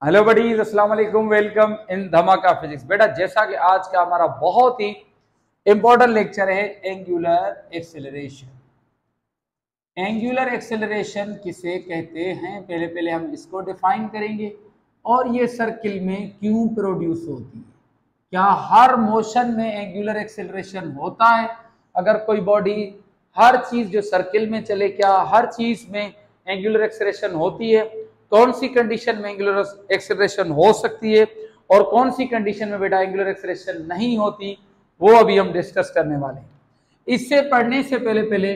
Hello buddies, अस्सलाम वालेकुम, welcome in धमाका फिजिक्स। बेटा, जैसा कि आज का हमारा बहुत ही इंपॉर्टेंट लेक्चर है एंगुलर एक्सेलरेशन। एंगुलर एक्सेलरेशन किसे कहते हैं, पहले हम इसको डिफाइन करेंगे और ये सर्किल में क्यों प्रोड्यूस होती है। क्या हर मोशन में एंगुलर एक्सेलरेशन होता है? अगर कोई बॉडी, हर चीज जो सर्किल में चले, क्या हर चीज में एंगुलर एक्सेलरेशन होती है? कौन सी कंडीशन में एंगुलर एक्सेलरेशन हो सकती है और कौन सी कंडीशन में बेटा एंगुलर एक्सेलरेशन नहीं होती, वो अभी हम डिस्कस करने वाले हैं। इससे पढ़ने से पहले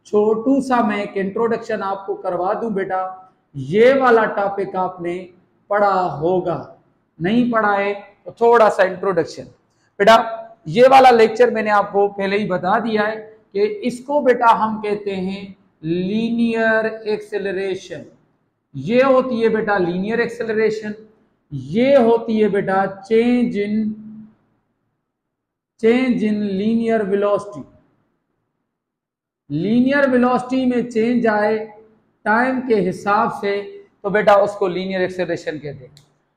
छोटू सा मैं एक इंट्रोडक्शन आपको करवा दूं। बेटा, ये वाला टॉपिक आपने पढ़ा होगा, नहीं पढ़ा है तो थोड़ा सा इंट्रोडक्शन। बेटा, ये वाला लेक्चर मैंने आपको पहले ही बता दिया है कि इसको बेटा हम कहते हैं लीनियर एक्सेलरेशन। ये होती है बेटा लीनियर एक्सेलरेशन, ये होती है बेटा change in linear velocity. Linear velocity में चेंज आए टाइम के हिसाब से तो बेटा उसको लीनियर एक्सेलरेशन कहते हैं।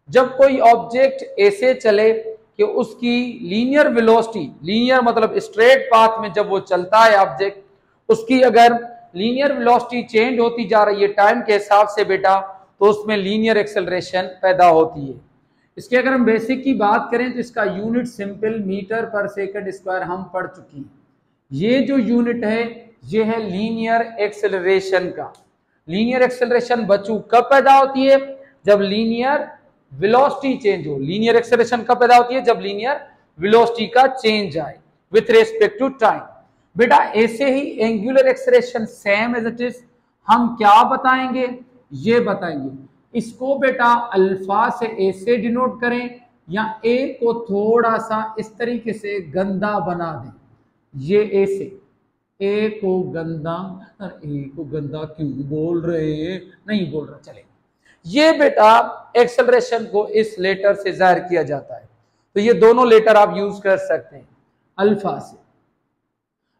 जब कोई ऑब्जेक्ट ऐसे चले कि उसकी लीनियर वेलोसिटी, लीनियर मतलब स्ट्रेट पाथ में जब वो चलता है ऑब्जेक्ट, उसकी अगर लीनियर वेलोसिटी चेंज होती जा रही है टाइम के हिसाब से बेटा, तो उसमें लीनियर एक्सेलरेशन पैदा होती है। इसके अगर हम बेसिक की बात करें तो इसका यूनिट सिंपल मीटर पर सेकंड स्क्वायर हम पढ़ चुके हैं। ये जो यूनिट है ये है लीनियर एक्सेलरेशन का। लीनियर एक्सेलरेशन बच्चों कब पैदा होती है? जब लीनियर वेलोसिटी चेंज हो। लीनियर एक्सेलरेशन कब पैदा होती है? जब लीनियर वेलोसिटी का चेंज आए विथ रेस्पेक्ट टू टाइम। बेटा, ऐसे ही angular acceleration same as it is हम क्या बताएंगे, ये बताएंगे। इसको बेटा अल्फा से ए से डिनोट करें या ए को थोड़ा सा इस तरीके से गंदा बना दें। ये ए से, ए को गंदा, ए को गंदा क्यों बोल रहे, नहीं बोल रहा, चले। ये बेटा एक्सेलरेशन को इस लेटर से जाहिर किया जाता है, तो ये दोनों लेटर आप यूज कर सकते हैं अल्फा से।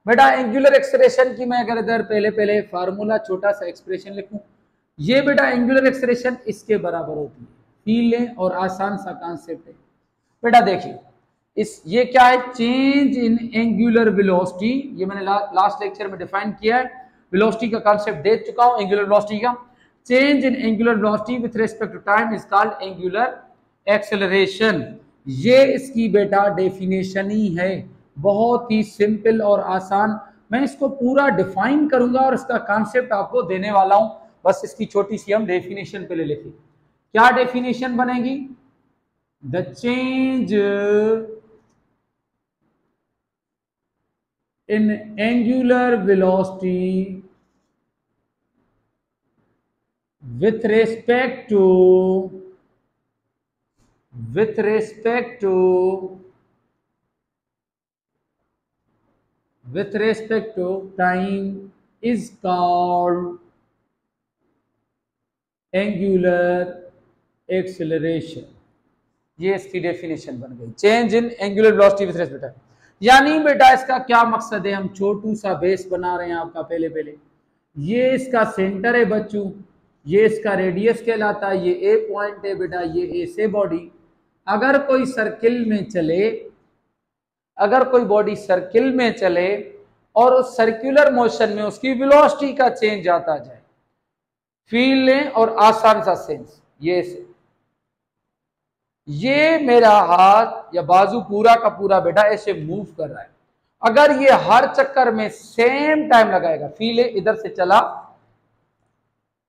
बेटा, एंगुलर एक्सेलरेशन की मैं अगर इधर पहले फार्मूला छोटा सा एक्सप्रेशन लिखूं, ये बेटा एंगुलर एक्सेलरेशन इसके बराबर होती है। फील लें और आसान सा कॉन्सेप्ट है। बेटा देखिए, ये क्या है? Change in angular velocity. ये मैंने लास्ट लेक्चर में डिफाइन किया है, वेलोसिटी का कॉन्सेप्ट दे चुका हूं। एंगुलर वेलोसिटी का change in angular velocity with respect to time is called angular acceleration. ये इसकी बेटा डेफिनेशन ही है, बहुत ही सिंपल और आसान। मैं इसको पूरा डिफाइन करूंगा और इसका कॉन्सेप्ट आपको देने वाला हूं। बस इसकी छोटी सी हम डेफिनेशन पहले लिखें। क्या डेफिनेशन बनेगी? The change in angular velocity with respect to time is called angular acceleration. ये इसकी डेफिनेशन बन गई, change in angular velocity with respect to time. यानी बेटा इसका क्या मकसद है? हम छोटू सा बेस बना रहे हैं आपका। पहले ये इसका सेंटर है बच्चों, ये इसका रेडियस कहलाता है, ये ए पॉइंट है बेटा, ये ए से बॉडी। अगर कोई सर्किल में चले, अगर कोई बॉडी सर्किल में चले और उस सर्कुलर मोशन में उसकी वेलोसिटी का चेंज आता जाए, फील लें और आसान सा सेंस, ये से ये मेरा हाथ या बाजू पूरा का पूरा बेटा ऐसे मूव कर रहा है। अगर ये हर चक्कर में सेम टाइम लगाएगा, फील है, इधर से चला,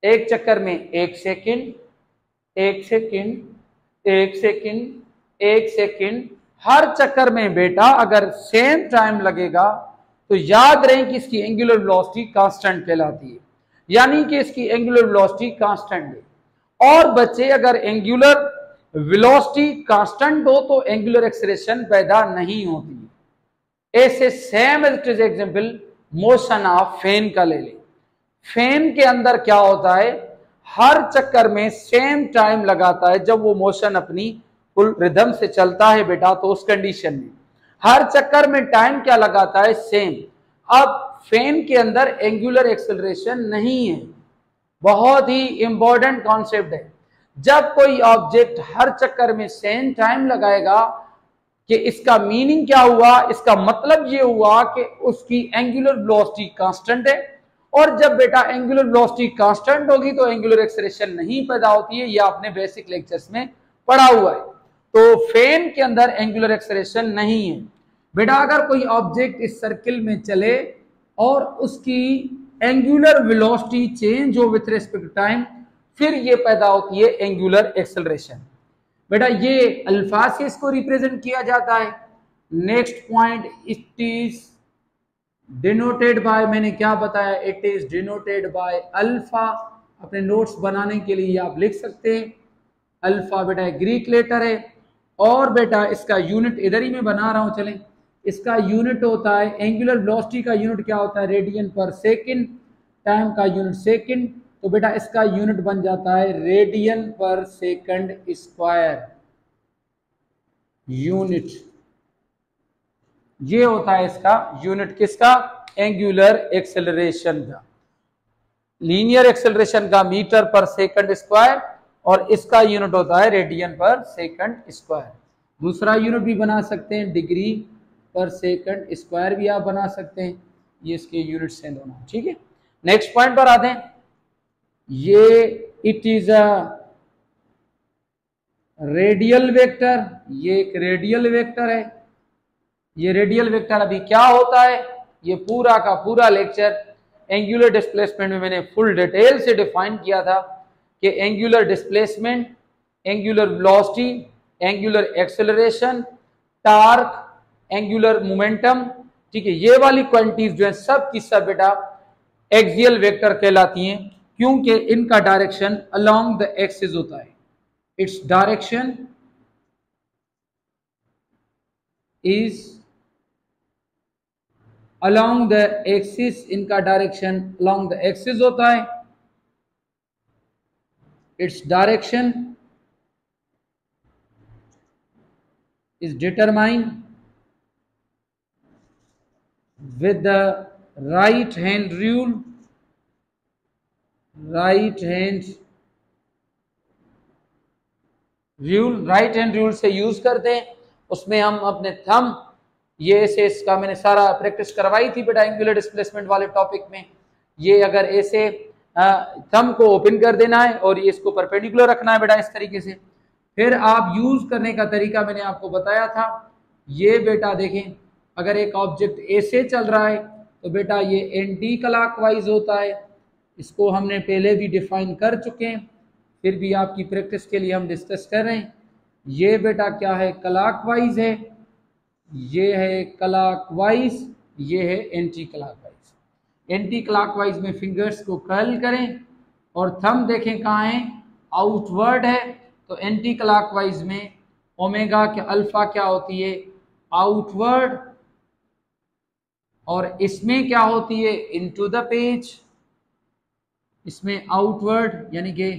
एक चक्कर में 1 सेकंड, 1 सेकंड, 1 सेकंड, 1 सेकंड, हर चक्कर में बेटा अगर सेम टाइम लगेगा तो याद रहे कि इसकी एंगुलर वेलोसिटी कांस्टेंट कहलाती है। यानी कि इसकी एंगुलर वेलोसिटी कांस्टेंट है। और बच्चे, अगर एंगुलर वेलोसिटी कांस्टेंट हो तो एंगुलर एक्सेलरेशन पैदा नहीं होती। ऐसे same as it is example motion of fan का ले लें। फैन के अंदर क्या होता है? हर चक्कर में सेम टाइम लगाता है। जब वो मोशन अपनी फुल रिदम से चलता है बेटा, तो उस कंडीशन में हर चक्कर में टाइम क्या लगाता है? सेम। अब फैन के अंदर एंगुलर एक्सेलरेशन नहीं है, बहुत ही इंपॉर्टेंट कॉन्सेप्ट है। जब कोई ऑब्जेक्ट हर चक्कर में सेम टाइम लगाएगा, कि इसका मीनिंग क्या हुआ, इसका मतलब ये हुआ कि उसकी एंगुलर वेलोसिटी कांस्टेंट है, और जब बेटा एंगुलर वेलोसिटी कांस्टेंट होगी तो एंगुलर एक्सेलरेशन नहीं पैदा होती है, ये आपने बेसिक लेक्चर्स में पढ़ा हुआ है। तो फैन के अंदर एंगुलर एक्सेलरेशन नहीं है बेटा। अगर कोई ऑब्जेक्ट इस सर्किल में चले और उसकी एंगुलर वेलोसिटी चेंज हो विथ रिस्पेक्ट टू टाइम, फिर ये पैदा होती है एंगुलर एक्सेलरेशन। बेटा ये अल्फा से इसको रिप्रेजेंट किया जाता है। Next point, it is denoted by, मैंने क्या बताया, it is denoted by alpha. अपने नोट्स बनाने के लिए आप लिख सकते हैं अल्फा बेटा ग्रीक लेटर है, और बेटा इसका यूनिट इधर ही मैं बना रहा हूं, चलें। इसका यूनिट होता है, एंगुलर वेलोसिटी का यूनिट क्या होता है, रेडियन पर सेकंड, टाइम का यूनिट सेकंड, तो बेटा इसका यूनिट बन जाता है रेडियन पर सेकंड स्क्वायर यूनिट। ये होता है इसका यूनिट, किसका, एंगुलर एक्सेलरेशन का, लीनियर एक्सेलरेशन का मीटर पर सेकंड स्क्वायर, और इसका यूनिट होता है रेडियन पर सेकंड स्क्वायर। दूसरा यूनिट भी बना सकते हैं, डिग्री पर सेकंड स्क्वायर भी आप बना सकते हैं, ये इसके यूनिट्स हैं दोनों, ठीक है। नेक्स्ट पॉइंट पर आते हैं, ये it is a radial vector, ये एक रेडियल वेक्टर है। ये रेडियल वेक्टर अभी क्या होता है, ये पूरा का पूरा लेक्चर एंगुलर डिस्प्लेसमेंट में मैंने फुल डिटेल से डिफाइन किया था कि angular displacement, angular velocity, angular acceleration, torque, angular momentum, ठीक है, ये वाली क्वांटिटीज जो है सब की सब बेटा एक्सियल वेक्टर कहलाती हैं, क्योंकि इनका डायरेक्शन अलोंग द एक्सिस होता है। Its direction is along the axis, इनका डायरेक्शन अलोंग द एक्सिस होता है। Its direction is determined with the right hand rule, right hand rule से यूज करते हैं। उसमें हम अपने थंब, ये ऐसे, इसका मैंने सारा प्रैक्टिस करवाई थी बेटा एंगुलर डिस्प्लेसमेंट वाले टॉपिक में। ये अगर ऐसे थंब को ओपन कर देना है और ये इसको परपेंडिकुलर रखना है बेटा इस तरीके से। फिर आप यूज करने का तरीका मैंने आपको बताया था। ये बेटा देखें, अगर एक ऑब्जेक्ट ऐसे चल रहा है तो बेटा ये एंटी क्लॉकवाइज होता है, इसको हमने पहले भी डिफाइन कर चुके हैं, फिर भी आपकी प्रैक्टिस के लिए हम डिस्कस कर रहे हैं। ये बेटा क्या है, क्लॉकवाइज है, ये है क्लॉकवाइज, ये है एंटी क्लॉकवाइज। एंटी क्लॉकवाइज में फिंगर्स को कर्ल करें और थंब देखें कहाँ है, आउटवर्ड है, तो एंटी क्लॉकवाइज में ओमेगा के अल्फा क्या होती है, आउटवर्ड, और इसमें क्या होती है, इनटू द पेज। इसमें आउटवर्ड यानी कि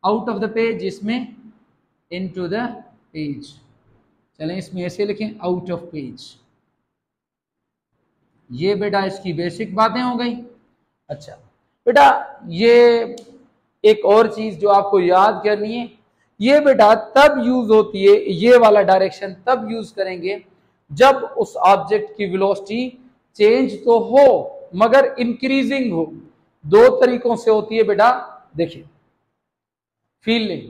आउट ऑफ द पेज, इसमें इनटू द पेज। चलें इसमें ऐसे लिखें, आउट ऑफ पेज। ये बेटा इसकी बेसिक बातें हो गई। अच्छा बेटा, ये एक और चीज जो आपको याद करनी है, ये बेटा तब यूज होती है, ये वाला डायरेक्शन तब यूज करेंगे जब उस ऑब्जेक्ट की वेलोसिटी चेंज तो हो मगर इंक्रीजिंग हो। दो तरीकों से होती है बेटा, देखिए फीलिंग,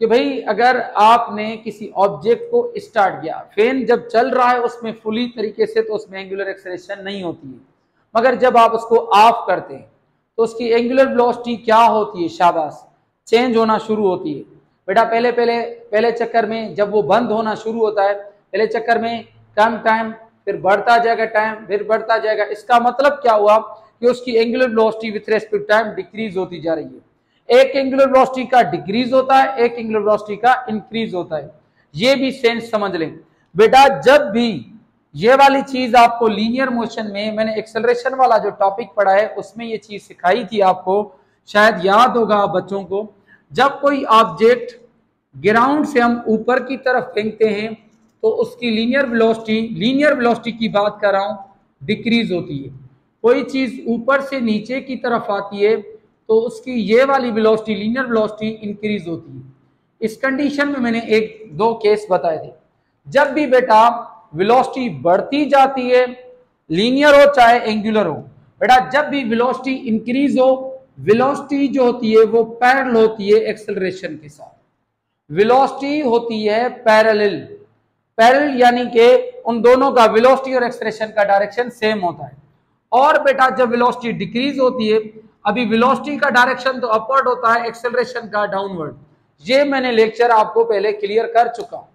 कि भाई अगर आपने किसी ऑब्जेक्ट को स्टार्ट किया, फैन जब चल रहा है उसमें फुली तरीके से, तो उसमें एंगुलर एक्सेलरेशन नहीं होती है, मगर जब आप उसको ऑफ करते हैं तो उसकी एंगुलर वेलोसिटी क्या होती है, शाबाश, चेंज होना शुरू होती है बेटा। पहले चक्कर में जब वो बंद होना शुरू होता है, पहले चक्कर में कम टाइम, फिर बढ़ता जाएगा टाइम, फिर बढ़ता जाएगा। इसका मतलब क्या हुआ कि उसकी angular velocity with respect time decrease होती जा रही है। एक एंगुलर वेलोसिटी का डिक्रीज होता है, एक एंगुलर वेलोसिटी का इंक्रीज होता है। ये भी सेंस समझ लें बेटा। जब भी ये वाली चीज आपको लीनियर मोशन में, मैंने एक्सेलरेशन वाला जो टॉपिक पढ़ा है उसमें ये चीज सिखाई थी आपको, शायद याद होगा आप बच्चों को। जब कोई ऑब्जेक्ट ग्राउंड से हम ऊपर की तरफ फेंकते हैं तो उसकी लीनियर वेलोसिटी की बात कर रहा हूं, डिक्रीज होती है। कोई चीज ऊपर से नीचे की तरफ आती है तो उसकी ये वाली वेलोसिटी, लीनियर वेलोसिटी, इंक्रीज होती है। इस कंडीशन में मैंने एक दो केस बताए थे। जब भी बेटा वेलोसिटी बढ़ती जाती है, लीनियर हो चाहे एंगुलर हो, बेटा जब भी वेलोसिटी इंक्रीज हो, वेलोसिटी जो होती है वो पैरेलल होती है एक्सेलरेशन के साथ। वेलोसिटी होती है पैरेलल, पैरेलल यानी कि उन दोनों का वेलोसिटी और एक्सेलरेशन का डायरेक्शन सेम होता है। और बेटा जब वेलोसिटी डिक्रीज होती है, अभी वेलोसिटी का डायरेक्शन तो अपवर्ड होता है, एक्सेलरेशन का डाउनवर्ड। ये मैंने लेक्चर आपको पहले क्लियर कर चुका हूं।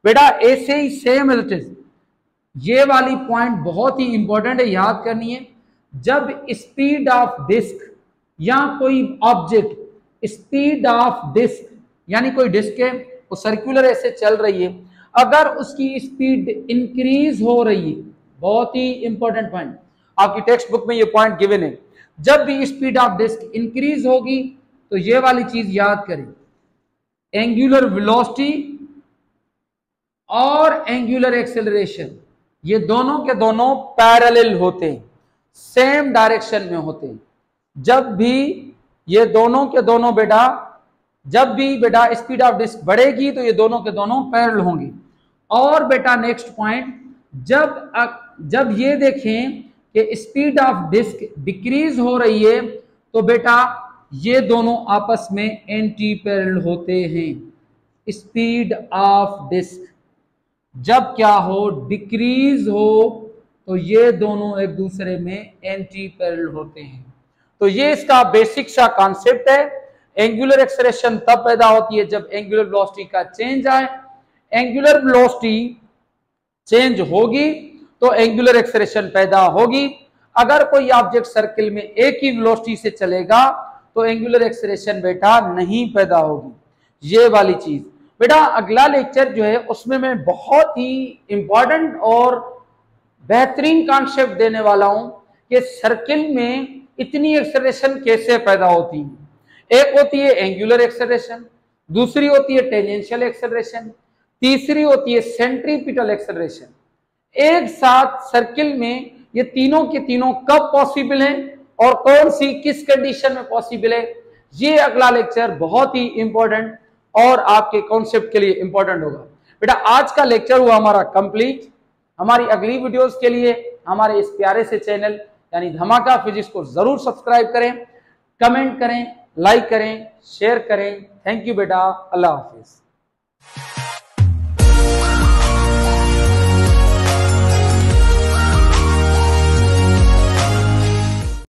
बेटा ऐसे ही सेम इट इज, ये वाली पॉइंट बहुत ही इंपॉर्टेंट है, याद करनी है। जब स्पीड ऑफ डिस्क या कोई ऑब्जेक्ट, स्पीड ऑफ डिस्क यानी कोई डिस्क है वो सर्कुलर ऐसे चल रही है, अगर उसकी स्पीड इंक्रीज हो रही है, बहुत ही इंपॉर्टेंट पॉइंट, आपकी टेक्स्ट बुक में ये पॉइंट गिवन है, जब भी स्पीड ऑफ डिस्क इंक्रीज होगी तो ये वाली चीज याद करें, एंगुलर वेलोसिटी और एंगुलर एक्सेलरेशन ये दोनों के दोनों पैरेलल होते हैं, सेम डायरेक्शन में होते हैं। जब भी ये दोनों के दोनों बेटा, जब भी बेटा स्पीड ऑफ डिस्क बढ़ेगी तो ये दोनों के दोनों पैरेलल होंगे। और बेटा नेक्स्ट पॉइंट, जब ये देखें कि स्पीड ऑफ डिस्क डिक्रीज हो रही है तो बेटा ये दोनों आपस में एंटी पैरेलल होते हैं। स्पीड ऑफ डिस्क जब क्या हो, डिक्रीज हो, तो ये दोनों एक दूसरे में एंटी पैरेलल होते हैं। तो ये इसका बेसिक सा कॉन्सेप्ट है। एंगुलर एक्सेलरेशन तब पैदा होती है जब एंगुलर वेलोसिटी का चेंज आए, एंगुलर वेलोसिटी चेंज होगी तो एंगुलर एक्सेलरेशन पैदा होगी। अगर कोई ऑब्जेक्ट सर्किल में एक ही वेलोसिटी से चलेगा तो एंगुलर एक्सेलरेशन बेटा नहीं पैदा होगी। ये वाली चीज बेटा अगला लेक्चर जो है उसमें मैं बहुत ही इंपॉर्टेंट और बेहतरीन कॉन्सेप्ट देने वाला हूं कि सर्किल में इतनी एक्सेलरेशन कैसे पैदा होती है। एक होती है एंगुलर एक्सेलरेशन, दूसरी होती है टेंजेंशियल एक्सेलरेशन, तीसरी होती है सेंट्रीपिटल एक्सेलरेशन। एक साथ सर्किल में ये तीनों के तीनों कब पॉसिबल हैं और कौन सी किस कंडीशन में पॉसिबल है, ये अगला लेक्चर बहुत ही इंपॉर्टेंट और आपके कॉन्सेप्ट के लिए इंपॉर्टेंट होगा। बेटा आज का लेक्चर हुआ हमारा कंप्लीट। हमारी अगली वीडियोस के लिए हमारे इस प्यारे से चैनल यानी धमाका फिजिक्स को जरूर सब्सक्राइब करें, कमेंट करें, लाइक करें, शेयर करें। थैंक यू बेटा, अल्लाह हाफिज।